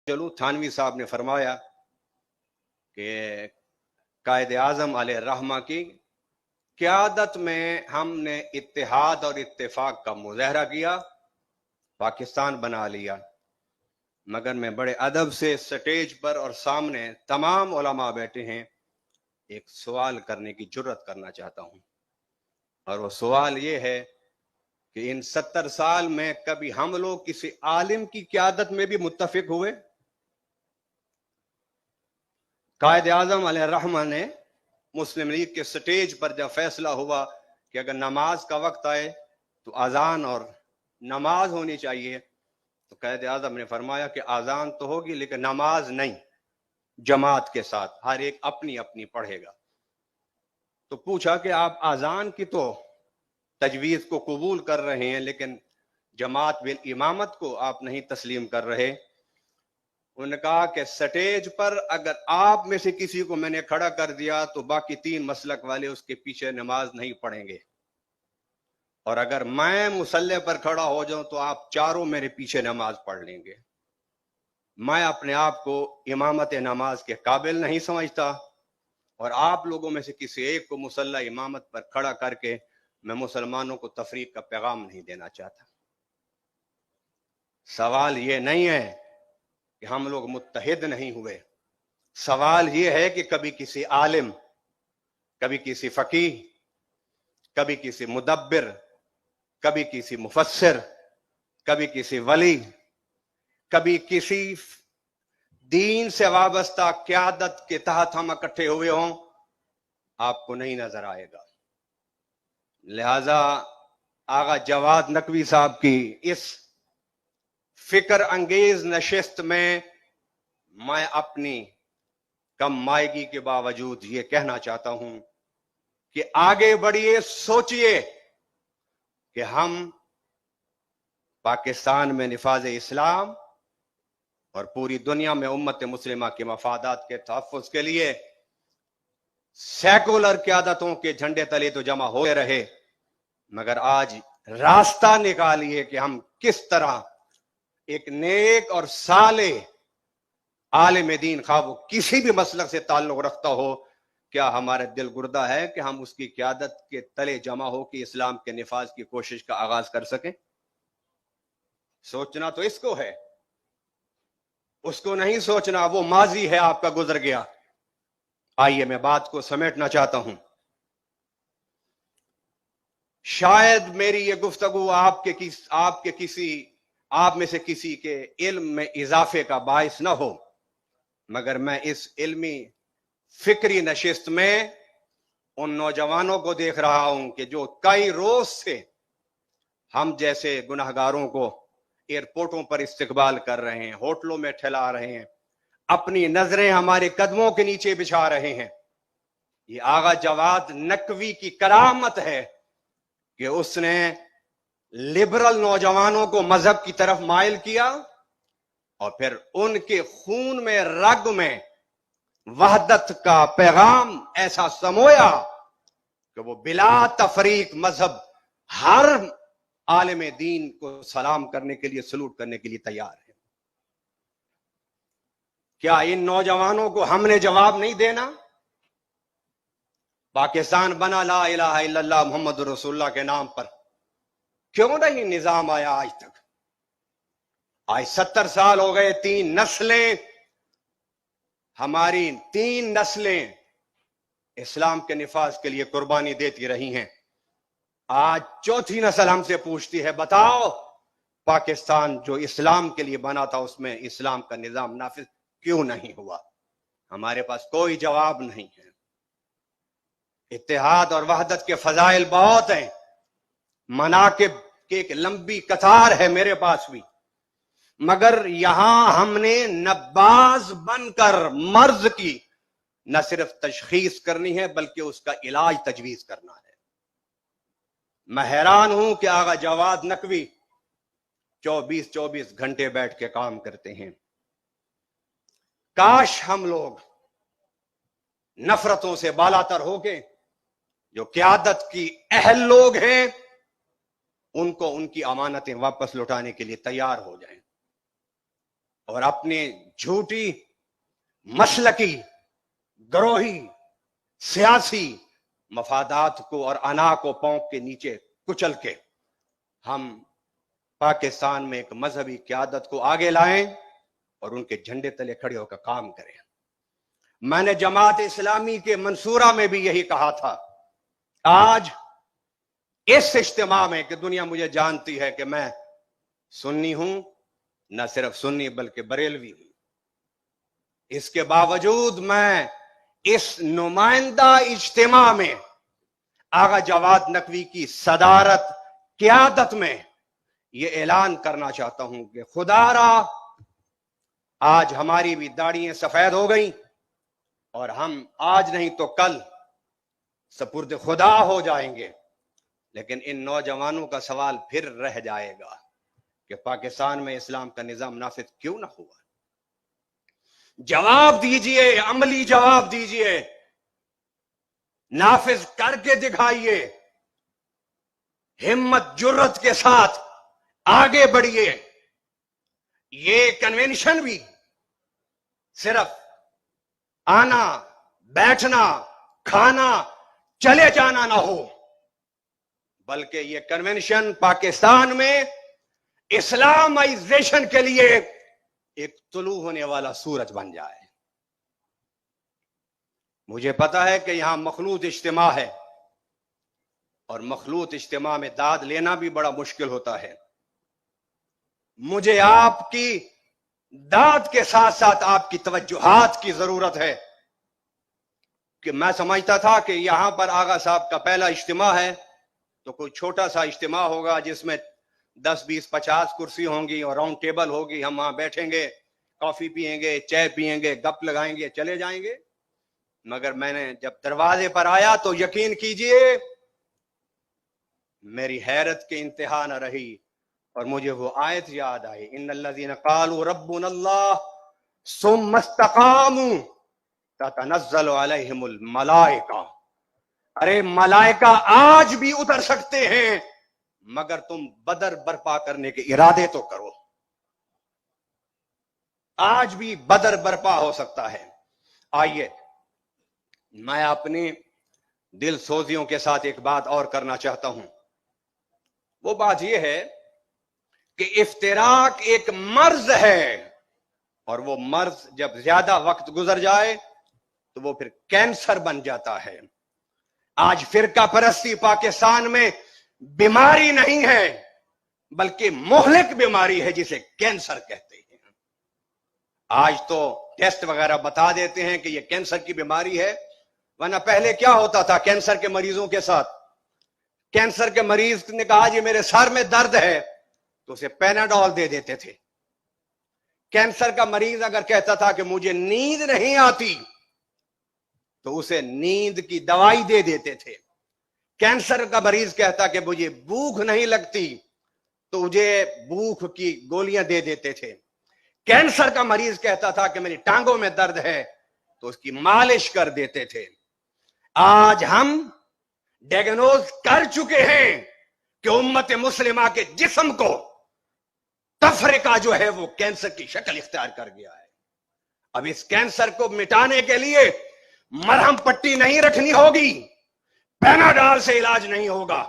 चलू थानवी साहब ने फरमाया कि कायद आज़म अलैहि रहमा की क़यादत में हमने इत्तेहाद और इत्तेफाक का मुज़ाहरा किया, पाकिस्तान बना लिया। मगर मैं बड़े अदब से स्टेज पर और सामने तमाम उलमा बैठे हैं, एक सवाल करने की जुर्रत करना चाहता हूं, और वो सवाल ये है कि इन 70 साल में कभी हम लोग किसी आलिम की क़यादत में भी मुत्तफिक हुए? कायद आज़म अलैहि रहमा ने मुस्लिम लीग के स्टेज पर जब फैसला हुआ कि अगर नमाज का वक्त आए तो अजान और नमाज होनी चाहिए, तो कायद आज़म ने फरमाया कि अजान तो होगी लेकिन नमाज नहीं, जमात के साथ हर एक अपनी अपनी पढ़ेगा। तो पूछा कि आप अजान की तो तजवीज़ को कबूल कर रहे हैं लेकिन जमात बिल इमामत को आप नहीं तस्लीम कर रहे। उन्होंने कहा कि स्टेज पर अगर आप में से किसी को मैंने खड़ा कर दिया तो बाकी 3 मसलक वाले उसके पीछे नमाज नहीं पढ़ेंगे, और अगर मैं मुसल्ले पर खड़ा हो जाऊं तो आप चारों मेरे पीछे नमाज पढ़ लेंगे। मैं अपने आप को इमामत नमाज के काबिल नहीं समझता, और आप लोगों में से किसी एक को मुसल्ला इमामत पर खड़ा करके मैं मुसलमानों को तफरीक का पैगाम नहीं देना चाहता। सवाल ये नहीं है कि हम लोग मुत्तहिद नहीं हुए, सवाल ये है कि कभी किसी आलिम, कभी किसी फकीह, कभी किसी मुदब्बिर, कभी किसी मुफस्सिर, कभी किसी वली, कभी किसी दीन से वाबस्ता क़यादत के तहत हम इकट्ठे हुए हों, आपको नहीं नजर आएगा। लिहाजा आगा जवाद नकवी साहब की इस फिक्र अंगेज नशिस्त में मैं अपनी कम मायगी के बावजूद ये कहना चाहता हूं कि आगे बढ़िए, सोचिए कि हम पाकिस्तान में निफाज इस्लाम और पूरी दुनिया में उम्मत मुस्लिमा के मफादात के तहफ़्फ़ुज़ के लिए सेकुलर क़यादतों के झंडे तले तो जमा होते रहे, मगर आज रास्ता निकालिए कि हम किस तरह एक नेक और साले आलिम दीन, खा वो किसी भी मसलक से ताल्लुक रखता हो, क्या हमारे दिल गुर्दा है कि हम उसकी क़यादत के तले जमा हो कि इस्लाम के निफाज की कोशिश का आगाज कर सकें? सोचना तो इसको है, उसको नहीं सोचना, वो माजी है आपका, गुजर गया। आइए मैं बात को समेटना चाहता हूं। शायद मेरी ये गुफ्तगू आप में से किसी के इल्म में इजाफे का बाइस ना हो, मगर मैं इस इल्मी फिक्री नशिस्त में उन नौजवानों को देख रहा हूं कि जो कई रोज से हम जैसे गुनाहगारों को एयरपोर्टों पर इस्तकबाल कर रहे हैं, होटलों में ठहला रहे हैं, अपनी नजरें हमारे कदमों के नीचे बिछा रहे हैं। ये आगा जवाद नकवी की करामत है कि उसने लिबरल नौजवानों को मजहब की तरफ माइल किया और फिर उनके खून में, रग में वहदत का पैगाम ऐसा समोया कि वो बिला तफरीक मजहब हर आलिम दीन को सलाम करने के लिए, सलूट करने के लिए तैयार है। क्या इन नौजवानों को हमने जवाब नहीं देना? पाकिस्तान बना ला इलाहा इल्लल्लाह मोहम्मद रसूलुल्लाह के नाम पर, क्यों नहीं निजाम आया आज तक? आज 70 साल हो गए, 3 नस्लें, हमारी 3 नस्लें इस्लाम के निफाज के लिए कुर्बानी देती रही हैं। आज 4थी नस्ल हमसे पूछती है, बताओ पाकिस्तान जो इस्लाम के लिए बना था उसमें इस्लाम का निजाम नाफिज क्यों नहीं हुआ? हमारे पास कोई जवाब नहीं है। इत्तेहाद और वहदत के फजाइल बहुत हैं, मनाकिब की एक लंबी कतार है मेरे पास भी, मगर यहां हमने नब्बाज बनकर मर्ज की न सिर्फ तशखीस करनी है बल्कि उसका इलाज तजवीज करना है। मैं हैरान हूं कि आगा जवाद नकवी 24-24 घंटे बैठ के काम करते हैं। काश हम लोग नफरतों से बालातर होके जो क़यादत की अहल लोग हैं उनको उनकी अमानतें वापस लौटाने के लिए तैयार हो जाएं और अपने झूठी मसलकी ग्रोही सियासी मफादात को और अना को पौंक के नीचे कुचल के हम पाकिस्तान में एक मजहबी क़यादत को आगे लाएं और उनके झंडे तले खड़े होकर काम करें। मैंने जमात इस्लामी के मंसूरा में भी यही कहा था। आज इस इज्तिमा में कि दुनिया मुझे जानती है कि मैं सुन्नी हूं, न सिर्फ सुन्नी बल्कि बरेलवी हूं, इसके बावजूद मैं इस नुमाइंदा इज्तिमा में आगा जवाद नकवी की सदारत क़यादत में यह ऐलान करना चाहता हूं कि खुदारा आज हमारी भी दाढ़ियां सफेद हो गई और हम आज नहीं तो कल सपुर्द खुदा हो जाएंगे। लेकिन इन नौजवानों का सवाल फिर रह जाएगा कि पाकिस्तान में इस्लाम का निजाम नाफिज क्यों ना हुआ। जवाब दीजिए, अमली जवाब दीजिए, नाफिज करके दिखाइए, हिम्मत जुर्रत के साथ आगे बढ़िए। ये कन्वेंशन भी सिर्फ आना, बैठना, खाना, चले जाना ना हो, बल्कि ये कन्वेंशन पाकिस्तान में इस्लामाइजेशन के लिए एक तुलू होने वाला सूरज बन जाए। मुझे पता है कि यहां मखलूत इज्तिमा है और मखलूत इज्तिमा में दाद लेना भी बड़ा मुश्किल होता है। मुझे आपकी दाद के साथ साथ आपकी तवज्जुहात की जरूरत है कि मैं समझता था कि यहां पर आगा साहब का पहला इज्तिमा है तो कोई छोटा सा इज्तिमा होगा जिसमें 10, 20, 50 कुर्सी होंगी और राउंड टेबल होगी, हम वहां बैठेंगे, कॉफी पिएंगे, चाय पिएंगे, गप लगाएंगे, चले जाएंगे। मगर मैंने जब दरवाजे पर आया तो यकीन कीजिए मेरी हैरत के इंतहा न रही और मुझे वो आयत याद आई, इन्नल्लज़ीना क़ालू रब्बुनल्लाह सुम्मा इस्तक़ामू ततनज़्ज़लु अलैहिमुल मलाइका। अरे मलाइका आज भी उतर सकते हैं मगर तुम बदर बर्पा करने के इरादे तो करो। आज भी बदर बर्पा हो सकता है। आइए मैं अपनी दिल सोजियों के साथ एक बात और करना चाहता हूं। वो बात यह है कि इफ्तिराक एक मर्ज है और वो मर्ज जब ज्यादा वक्त गुजर जाए तो वो फिर कैंसर बन जाता है। आज फिरका परस्ती पाकिस्तान में बीमारी नहीं है बल्कि मुहलिक बीमारी है जिसे कैंसर कहते हैं। आज तो टेस्ट वगैरह बता देते हैं कि ये कैंसर की बीमारी है, वरना पहले क्या होता था कैंसर के मरीजों के साथ? कैंसर के मरीज ने कहा जी मेरे सर में दर्द है तो उसे पैनाडोल दे देते थे। कैंसर का मरीज अगर कहता था कि मुझे नींद नहीं आती तो उसे नींद की दवाई दे देते थे। कैंसर का मरीज कहता कि मुझे भूख नहीं लगती तो मुझे भूख की गोलियां दे देते थे। कैंसर का मरीज कहता था कि मेरी टांगों में दर्द है तो उसकी मालिश कर देते थे। आज हम डायग्नोज कर चुके हैं कि उम्मत मुस्लिमा के जिस्म को तफरीका जो है वो कैंसर की शक्ल इख्तियार कर गया है। अब इस कैंसर को मिटाने के लिए मरहम पट्टी नहीं रखनी होगी, पैनाडॉल से इलाज नहीं होगा,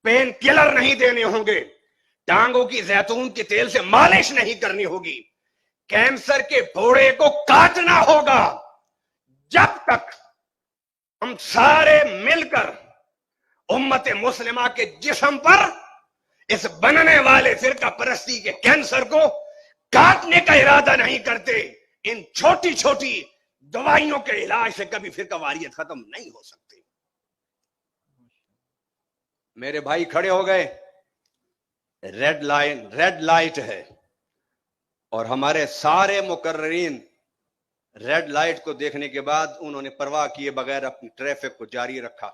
पेन किलर नहीं देने होंगे, टांगों की जैतून के तेल से मालिश नहीं करनी होगी, कैंसर के फोड़े को काटना होगा। जब तक हम सारे मिलकर उम्मत मुस्लिमा के जिस्म पर इस बनने वाले फिरका परस्ती के कैंसर को काटने का इरादा नहीं करते, इन छोटी छोटी दवाइयों के इलाज से कभी फिरका वारियत खत्म नहीं हो सकती। मेरे भाई खड़े हो गए, रेड लाइट है और हमारे सारे मुकर्ररीन रेड लाइट को देखने के बाद उन्होंने परवाह किए बगैर अपनी ट्रैफिक को जारी रखा,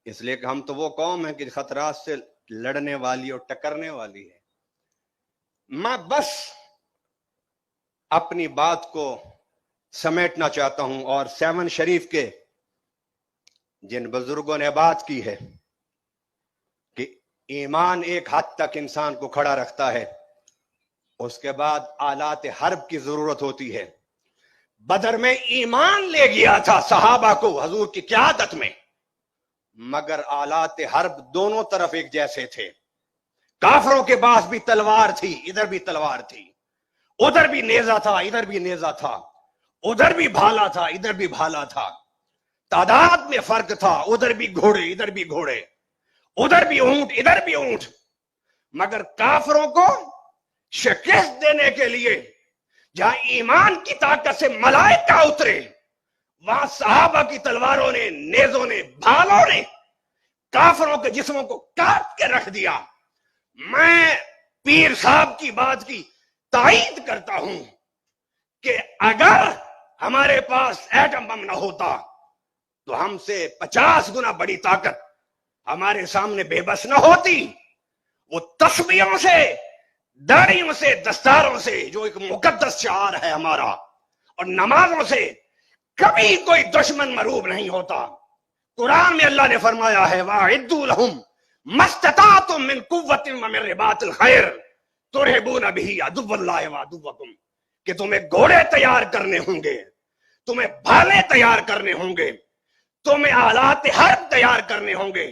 इसलिए कि हम तो वो कौम है कि खतरात से लड़ने वाली और टकरने वाली है। मैं बस अपनी बात को समेटना चाहता हूं और 7 शरीफ के जिन बुजुर्गों ने बात की है कि ईमान एक हद तक इंसान को खड़ा रखता है, اس کے بعد آلات حرب کی ضرورت ہوتی ہے. بدر میں ایمان لے گیا تھا صحابہ کو حضور کی قیادت میں، مگر آلات حرب دونوں طرف ایک جیسے تھے. کافروں کے پاس بھی تلوار تھی، ادھر بھی تلوار تھی، ادھر بھی نیزہ تھا، ادھر بھی نیزہ تھا، ادھر بھی بھالا تھا، ادھر بھی بھالا تھا. تعداد میں فرق تھا، ادھر بھی گھوڑے ادھر بھی گھوڑے، ادھر بھی اونٹ ادھر بھی اونٹ. مگر کافروں کو شکست دینے کے لیے جہاں ایمان کی طاقت سے ملائکہ اترے، وہاں صحابہ کی تلواروں نے، نیزوں نے، بھالوں نے کافروں کے جسموں کو کاٹ کے رکھ دیا. میں پیر صاحب کی بات کی تائید کرتا ہوں کہ اگر ہمارے پاس ایٹم بم نہ ہوتا تو ہم سے 50 گنا بڑی طاقت ہمارے سامنے بے بس نہ ہوتی. وہ تسبیحوں سے، داڑیوں سے، دستاروں سے، جو ایک مقدس شعار ہے ہمارا، اور نمازوں سے کبھی کوئی دشمن مروب نہیں ہوتا. قرآن میں اللہ نے فرمایا ہے وَأَعِدُّوا لَهُمْ مَا اسْتَطَعْتُم مِّن قُوَّةٍ وَمِن رِّبَاطِ الْخَيْلِ تُرْهِبُونَ بِهِ عَدُوَّ اللَّهِ وَعَدُوَّكُمْ، کہ تمہیں گھوڑے تیار کرنے ہوں گے، تمہیں بھالے تیار کرنے ہوں گے، تمہیں آلات حرب تیار کرنے ہوں گے،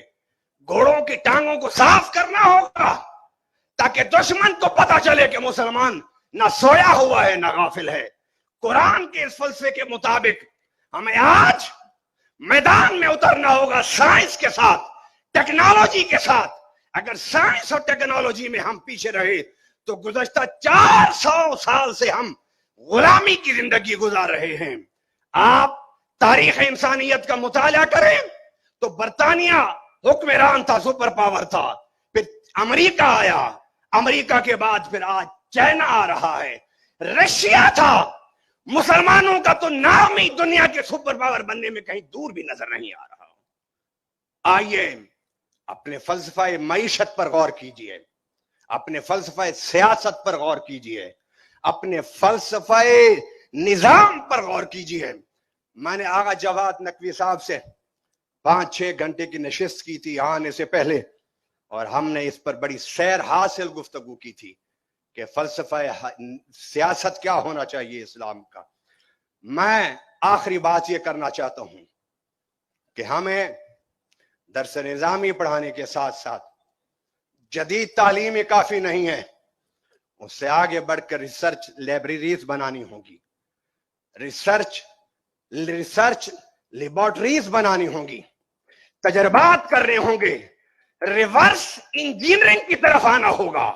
گھوڑوں کی ٹانگوں کو صاف کرنا ہوگا تاکہ دشمن کو پتا چلے کہ مسلمان نہ سویا ہوا ہے نہ غافل ہے. قرآن کے اس فلسفے کے مطابق ہمیں آج میدان میں اترنا ہوگا سائنس کے ساتھ، ٹیکنالوجی کے ساتھ. اگر سائنس اور ٹیکنالوجی میں ہم پیچھے رہے تو گزشتہ 400 سال سے ہم غلامی کی زندگی گزار رہے ہیں. آپ تاریخ انسانیت کا مطالعہ کریں تو برطانیہ حکمران تھا، سپر پاور تھا، پھر امریکہ آیا، امریکہ کے بعد پھر آج چائنا آ رہا ہے، رشیا تھا. مسلمانوں کا تو نام ہی دنیا کے سپر پاور بننے میں کہیں دور بھی نظر نہیں آ رہا. آئیے اپنے فلسفہ معیشت پر غور کیجئے، اپنے فلسفہ سیاست پر غور کیجئے، اپنے فلسفہ نظام پر غور کیجئے. میں نے آغا جواد نقوی صاحب سے 5-6 گھنٹے کی نشست کی تھی آنے سے پہلے، اور ہم نے اس پر بڑی سیر حاصل گفتگو کی تھی کہ فلسفہ سیاست کیا ہونا چاہیے اسلام کا. میں آخری بات یہ کرنا چاہتا ہوں کہ ہمیں درس نظامی پڑھانے کے ساتھ ساتھ جدید تعلیم کافی نہیں ہے، اس سے آگے بڑھ کر ریسرچ لائبریریز بنانی ہوگی، ریسرچ لیبارٹریز بنانی ہوں گی، تجربات کرنے ہوں گے، ریورس انجینئرنگ کی طرف آنا ہوگا.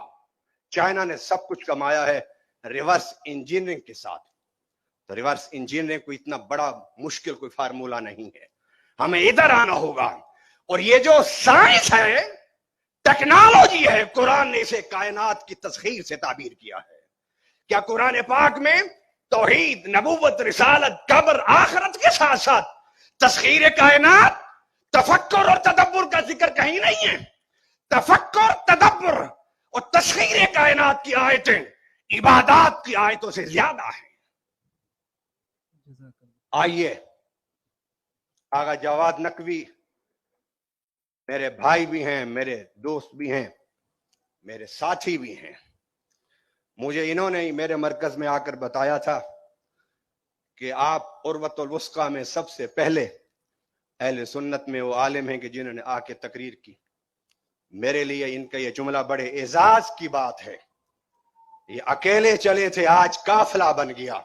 چائنا نے سب کچھ کمایا ہے ریورس انجینئرنگ کے ساتھ، تو ریورس انجینئرنگ کو اتنا بڑا مشکل کوئی فارمولا نہیں ہے. ہمیں ادھر آنا ہوگا. اور یہ جو سائنس ہے، ٹیکنالوجی ہے، قرآن نے اسے کائنات کی تسخیر سے تعبیر کیا ہے. کیا قرآن پاک میں توحید، نبوت، رسالت، قبر، آخرت کے ساتھ ساتھ تسخیر کائنات، تفکر اور تدبر کا ذکر کہیں نہیں ہے؟ تفکر، تدبر اور تسخیر کائنات کی آیتیں عبادات کی آیتوں سے زیادہ ہیں. آئیے آغا جواد نقوی میرے بھائی بھی ہیں، میرے دوست بھی ہیں، میرے ساتھی بھی ہیں. مجھے انہوں نے میرے مرکز میں آ کر بتایا تھا کہ آپ عروۃ الوثقی میں سب سے پہلے اہل سنت میں وہ عالم ہیں کہ جنہوں نے آ کے تقریر کی. میرے لیے ان کا یہ جملہ بڑے اعزاز کی بات ہے. یہ اکیلے چلے تھے، آج قافلہ بن گیا.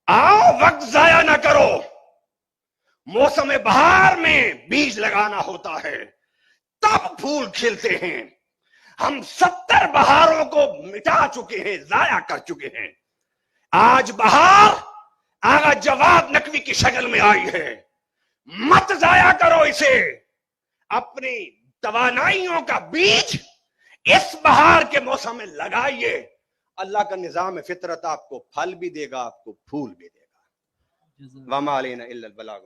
آؤ وقت ضائع نہ کرو. موسم بہار میں بیج لگانا ہوتا ہے، تب پھول کھلتے ہیں. ہم 70 بہاروں کو مٹا چکے ہیں، ضائع کر چکے ہیں. آج بہار آغا جواد نقوی کی شکل میں آئی ہے. مت ضائع کرو اسے. اپنی توانائیوں کا بیج اس بہار کے موسم میں لگائیے. اللہ کا نظام فطرت آپ کو پھل بھی دے گا، آپ کو پھول بھی دے گا. وما علینا الا البلاغ.